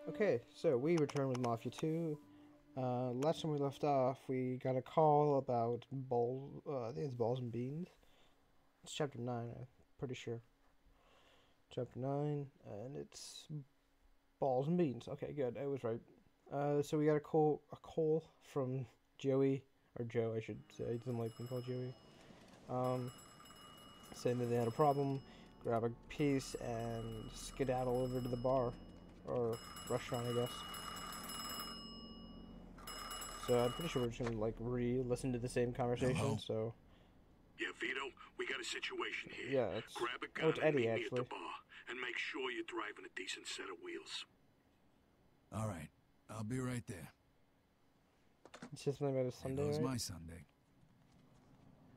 Okay, so we return with Mafia 2. Last time we left off, we got a call about balls. I think it's balls and beans. It's chapter 9, I'm pretty sure. Chapter 9, and it's balls and beans. Okay, good. I was right. So we got a call from Joey, or Joe, I should say. He doesn't like being called Joey. Um, Saying that they had a problem, grab a piece, and skedaddle over to the bar, or restaurant, I guess. So I'm pretty sure we're just gonna like re-listen to the same conversation. Hello? So Yeah, Vito, we got a situation here. yeah, it's Grab a oh, gun it's and Eddie meet me at actually. the bar. And make sure you're driving a decent set of wheels. All right. I'll be right there. It's just something about a There Sunday, goes right? my Sunday.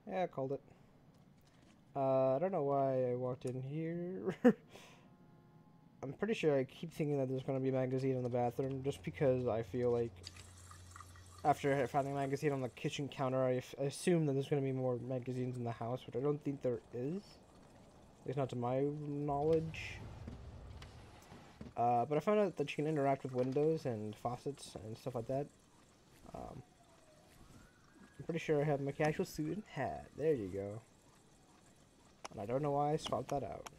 Yeah, I called it. I don't know why I walked in here. I'm pretty sure I keep thinking that there's gonna be a magazine in the bathroom, just because I feel like after finding a magazine on the kitchen counter, I assume that there's gonna be more magazines in the house, but I don't think there is. At least not to my knowledge. But I found out that you can interact with windows and faucets and stuff like that. I'm pretty sure I have my casual suit and hat. There you go. And I don't know why I swapped that out.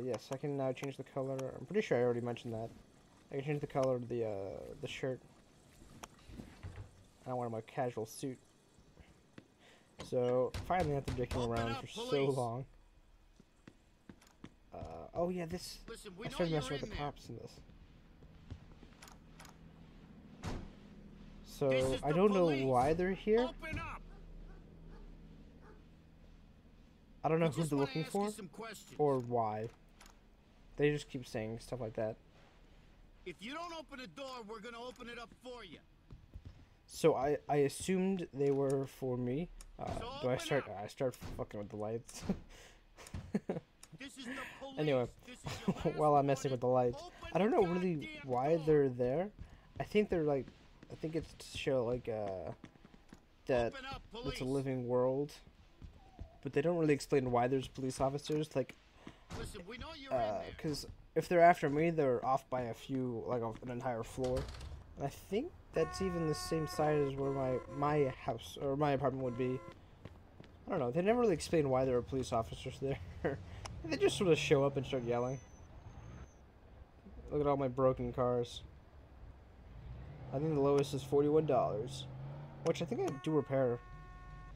Yes, I can now change the color. I'm pretty sure I already mentioned that. I can change the color of the shirt. I want my casual suit. So, finally after dicking around for so long. Oh yeah, this... Listen, we I know started you're messing with in the there. cops in this. This So, is I the don't know police. why they're here. Open up. I don't know We who just they're wanna looking ask for, you some questions. or why. They just keep saying stuff like that. If you don't open the door, we're gonna open it up for you. So I assumed they were for me. So Do I open start? up. I start fucking with the lights. This is the police. Anyway, This is your last while I'm messing warning. with the lights, Open I don't the know really goddamn why door. they're there. I think they're like, I think it's to show like that Open up, police. it's a living world, but they don't really explain why there's police officers. Like, Listen, we know you're in there. because if they're after me, they're off by a few, like an entire floor. And I think that's even the same side as where my house or my apartment would be. I don't know. They never really explain why there are police officers there. They just sort of show up and start yelling. Look at all my broken cars. I think the lowest is $41, which I think I do repair.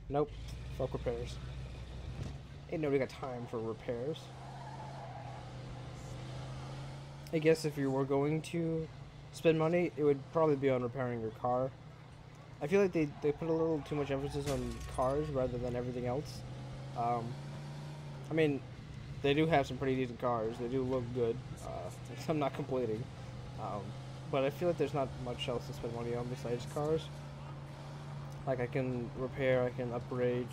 Nope, fuck repairs. Ain't nobody got time for repairs. I guess if you were going to spend money, it would probably be on repairing your car. I feel like they put a little too much emphasis on cars rather than everything else. I mean, they do have some pretty decent cars. They do look good. I'm not complaining. But I feel like there's not much else to spend money on besides cars. Like, I can repair, I can upgrade,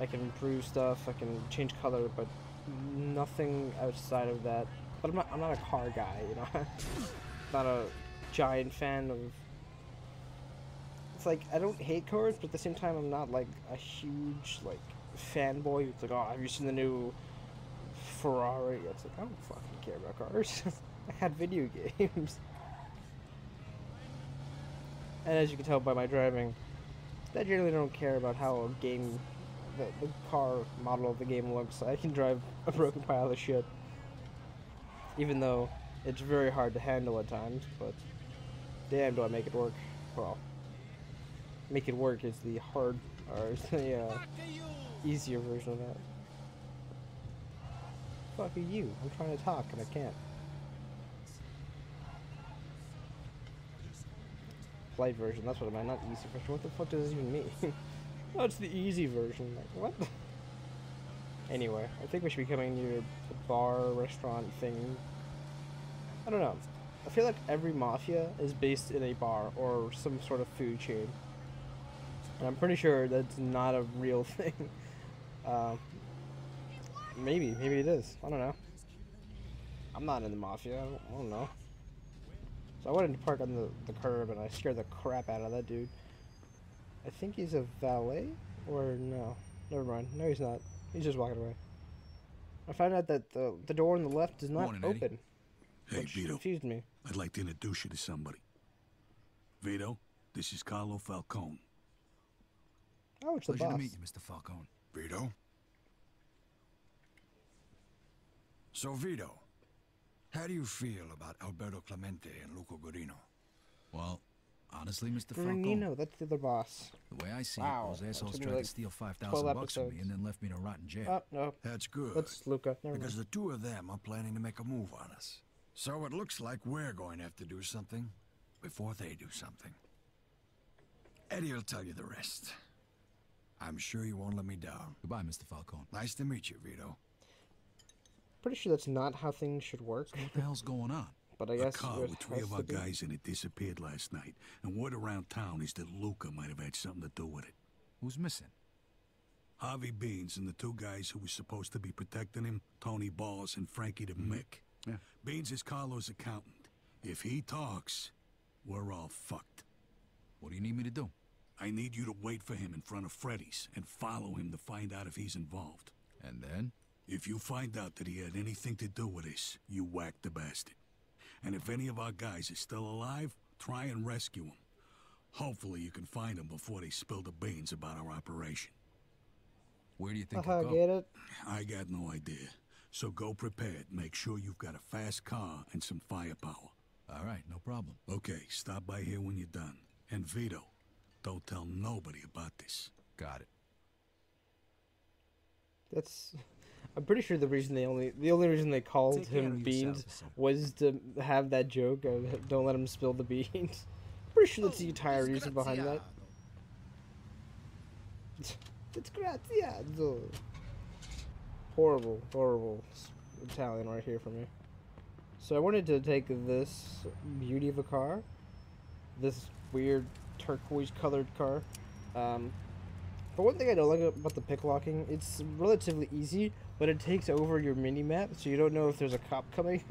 I can improve stuff, I can change color, but nothing outside of that. But I'm not a car guy, you know. Not a giant fan of. It's like I don't hate cars, but at the same time, I'm not like a huge like fanboy. It's like, oh, have you seen the new Ferrari? It's like I don't fucking care about cars. I had video games, and as you can tell by my driving, I generally don't care about how a game, the car model of the game looks. I can drive a broken pile of shit, even though it's very hard to handle at times. But damn, do I make it work? Well, make it work is the hard, or is the Fuck you. easier version of that. Fuck you! I'm trying to talk and I can't. Light version, that's what I meant, not easy version. What the fuck does this even mean? Oh, it's the easy version. Like, what? Anyway, I think we should be coming near the bar, restaurant thing. I don't know. I feel like every mafia is based in a bar or some sort of food chain. And I'm pretty sure that's not a real thing. Maybe it is. I don't know. I'm not in the mafia. I don't know. So I went to park on the curb and I scared the crap out of that dude. I think he's a valet? Or no. Never mind. No, he's not. He's just walking away. I found out that the door on the left is not Morning, Eddie. open. Hey, which Vito. confused me. I'd like to introduce you to somebody. Vito, this is Carlo Falcone. Oh, it's the Pleasure boss. to meet you, Mr. Falcone. Vito? So, Vito, how do you feel about Alberto Clemente and Luca Guarino? Well, honestly, Mr. Falcone, Granino, that's the other boss. the way I see Wow, it, those that's assholes gonna be tried like to steal 12 $5,000 bucks from me episodes. and then left me to rot in jail. Oh, no. That's good. That's Luca. Never because mind. the two of them are planning to make a move on us. So it looks like we're going to have to do something before they do something. Eddie will tell you the rest. I'm sure you won't let me down. Goodbye, Mr. Falcone. Nice to meet you, Vito. Pretty sure that's not how things should work. What the hell's going on? But I A guess car it with 3 has of to our be. guys in it disappeared last night, and word around town is that Luca might have had something to do with it. Who's missing? Harvey Beans and the 2 guys who were supposed to be protecting him, Tony Balls and Frankie the Mick. Yeah. Beans is Carlo's accountant. If he talks, we're all fucked. What do you need me to do? I need you to wait for him in front of Freddy's and follow him to find out if he's involved. And then? If you find out that he had anything to do with this, you whack the bastard. And if any of our guys is still alive, try and rescue him. Hopefully you can find him before they spill the beans about our operation. Where do you think Haha, I'll go? get it? I got no idea. So go prepared. Make sure you've got a fast car and some firepower. All right, no problem. Okay, stop by here when you're done. And Vito, don't tell nobody about this. Got it. That's. I'm pretty sure the only reason they called Take care him of Beans yourself, son. was to have that joke of don't let him spill the beans. Pretty sure that's the entire reason behind that. Disgraziato. Horrible, horrible Italian right here for me. So I wanted to take this beauty of a car, this weird turquoise colored car. But one thing I don't like about the pick locking, it's relatively easy, but it takes over your mini map, so you don't know if there's a cop coming.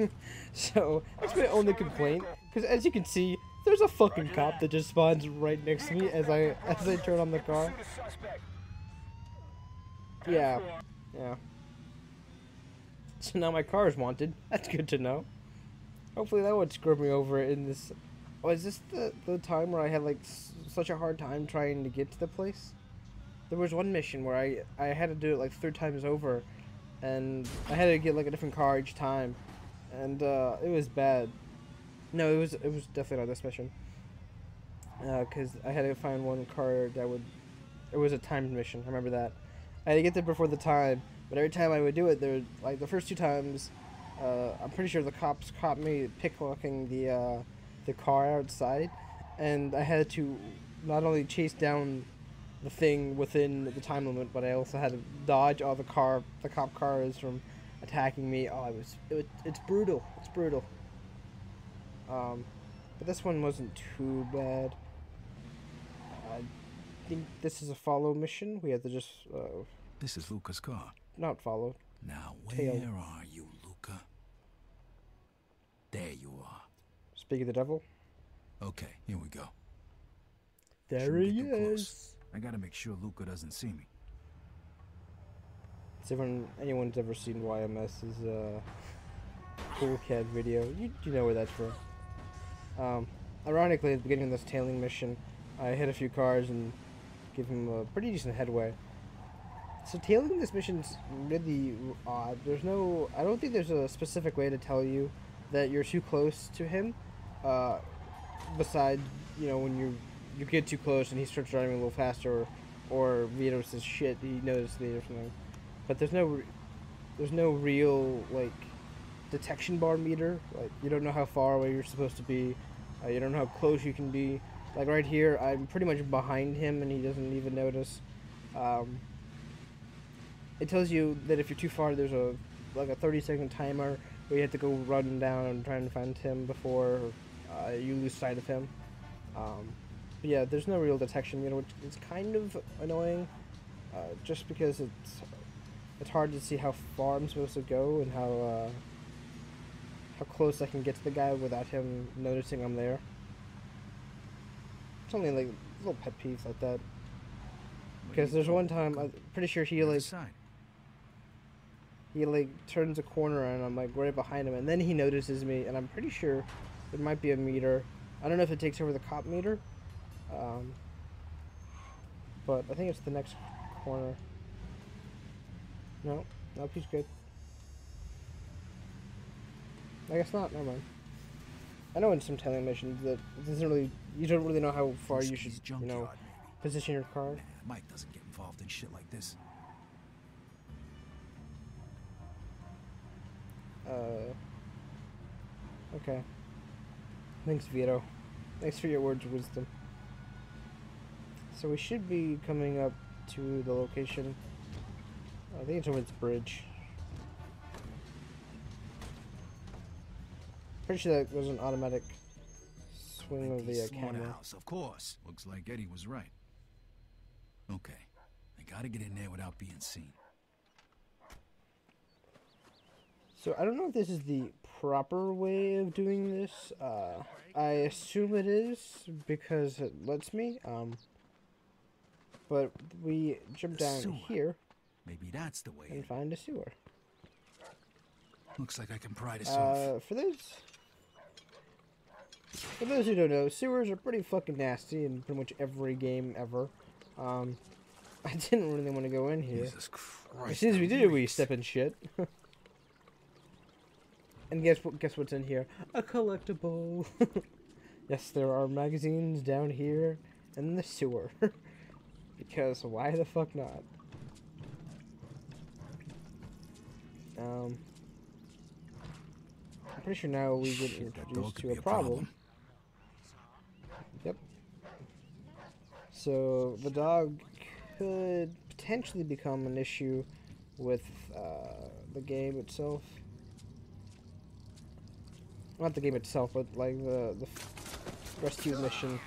So that's my only complaint, because as you can see, there's a fucking cop that just spawns right next to me as I turn on the car. Yeah, yeah. So now my car is wanted. That's good to know. Hopefully that won't screw me over in this. Oh, is this the time where I had like such a hard time trying to get to the place? There was one mission where I had to do it like 3 times over, and I had to get like a different car each time, and it was bad. No, it was definitely not this mission. Because I had to find one car that would. It was a timed mission. I remember that. I had to get there before the time, but every time I would do it, there like the first 2 times, I'm pretty sure the cops caught me picklocking the car outside, and I had to not only chase down the thing within the time limit, but I also had to dodge all the cop cars from attacking me. Oh, it's brutal. It's brutal. But this one wasn't too bad. I think this is a follow mission. We have to just This is Luca's car. not follow. Now, Tail. where are you, Luca? There you are. Speak of the devil. Okay, here we go. There Shouldn't he get too close. is. I gotta make sure Luca doesn't see me. So anyone's ever seen YMS's Cool Cat video, you know where that's from. Ironically, at the beginning of this tailing mission, I hit a few cars and give him a pretty decent headway. So tailing this mission's really odd. I don't think there's a specific way to tell you that you're too close to him. Besides, when you get too close and he starts driving a little faster, or Vito says shit, he noticed me or something. But there's no real like detection bar meter. Like you don't know how far away you're supposed to be. You don't know how close you can be. Like right here, I'm pretty much behind him and he doesn't even notice. It tells you that if you're too far, there's a 30-second timer where you have to go run down and try and find him before you lose sight of him. But yeah, there's no real detection. It's kind of annoying, just because it's hard to see how far I'm supposed to go and how close I can get to the guy without him noticing I'm there. It's only like little pet peeves like that. Because there's one time, I'm pretty sure he like. Side. he like turns a corner and I'm like right behind him, and then he notices me, and I'm pretty sure there might be a meter. I don't know if it takes over the cop meter, but I think it's the next corner. No, nope, he's good. I guess not. Never mind. I know in some tailing missions that it doesn't really, you don't really know how far you should, you know, position your car. Nah, Mike doesn't get involved in shit like this. Okay. Thanks, Vito. Thanks for your words of wisdom. So we should be coming up to the location. I think it's over this bridge. Pretty sure that was an automatic swing of the camera. House, of course. Looks like Eddie was right. Okay, I gotta get in there without being seen. So I don't know if this is the proper way of doing this. I assume it is because it lets me. But we jump down here. Maybe that's the way. And find a sewer. Looks like I can pry this off. For those who don't know, sewers are pretty fucking nasty in pretty much every game ever. I didn't really want to go in here. Jesus Christ. As soon as we do, we step in shit. And guess what's in here? A collectible. Yes, there are magazines down here in the sewer. Because why the fuck not? I'm pretty sure now we get introduced to a problem. Yep. So the dog could potentially become an issue with the game itself. Not the game itself, but like the rescue mission.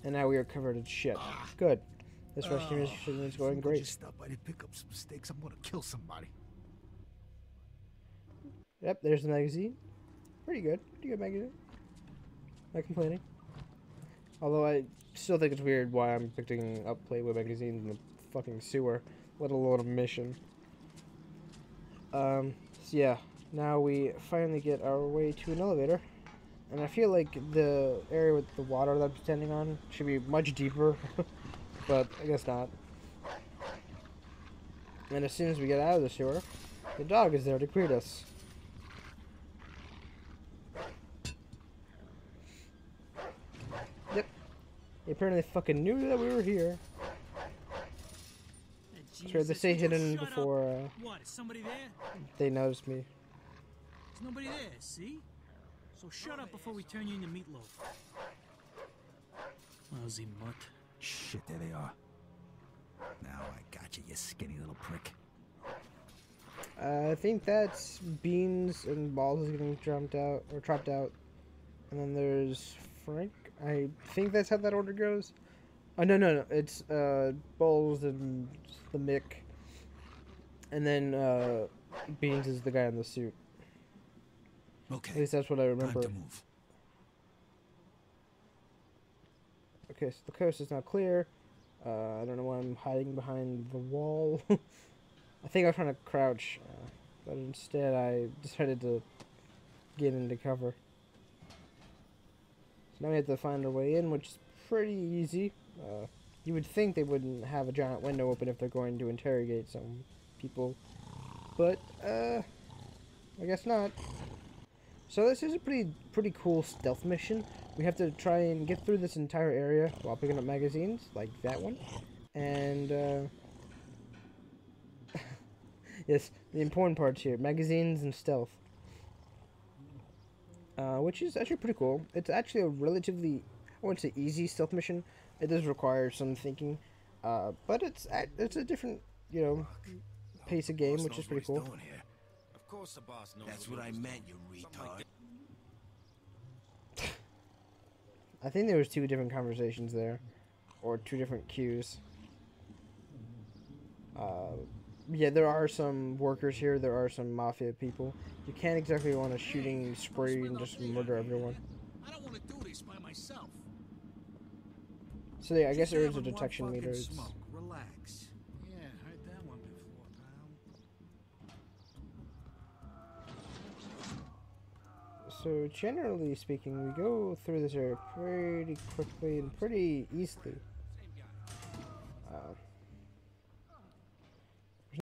And now we are covered in shit. Good. This rescue mission is going great. Just stop by to pick up some steaks. I'm gonna kill somebody. Yep, there's the magazine. Pretty good. Pretty good magazine. Not complaining. Although I still think it's weird why I'm picking up Playboy magazines in the fucking sewer, let alone a mission. So yeah, now we finally get our way to an elevator. And I feel like the area with the water that I'm standing on should be much deeper, but I guess not. And as soon as we get out of the sewer, the dog is there to greet us. Yep. He apparently fucking knew that we were here. Sure, they say hidden before What, is somebody there? they noticed me. There's nobody there, see? So shut up before we turn you into meatloaf. Lousy mutt. Shit, there they are. Now I got you, you skinny little prick. I think that's Beans and Balls is getting trapped out. And then there's Frank. I think that's how that order goes. Oh, no. It's Balls and the Mick. And then Beans is the guy in the suit. Okay. At least that's what I remember. Time to move. Okay, so the coast is now clear. I don't know why I'm hiding behind the wall. I think I was trying to crouch, but instead I decided to get into cover. So now we have to find our way in, which is pretty easy. You would think they wouldn't have a giant window open if they're going to interrogate some people, but I guess not. So this is a pretty cool stealth mission. We have to try and get through this entire area while picking up magazines, like that one. And yes, the important parts here: magazines and stealth, which is actually pretty cool. It's actually a relatively, I wouldn't say easy stealth mission. It does require some thinking, but it's a different, you know, pace of game, which is pretty cool. Of course the boss knows. That's what I meant, you retard. I think there was 2 different conversations there, or 2 different cues. Yeah, there are some workers here. There are some Mafia people. You can't exactly want a shooting spree and just murder everyone. I don't want to do this by myself. So yeah, I guess there is a detection meter. Smoke. Relax. Yeah, heard that So generally speaking, we go through this area pretty quickly and pretty easily.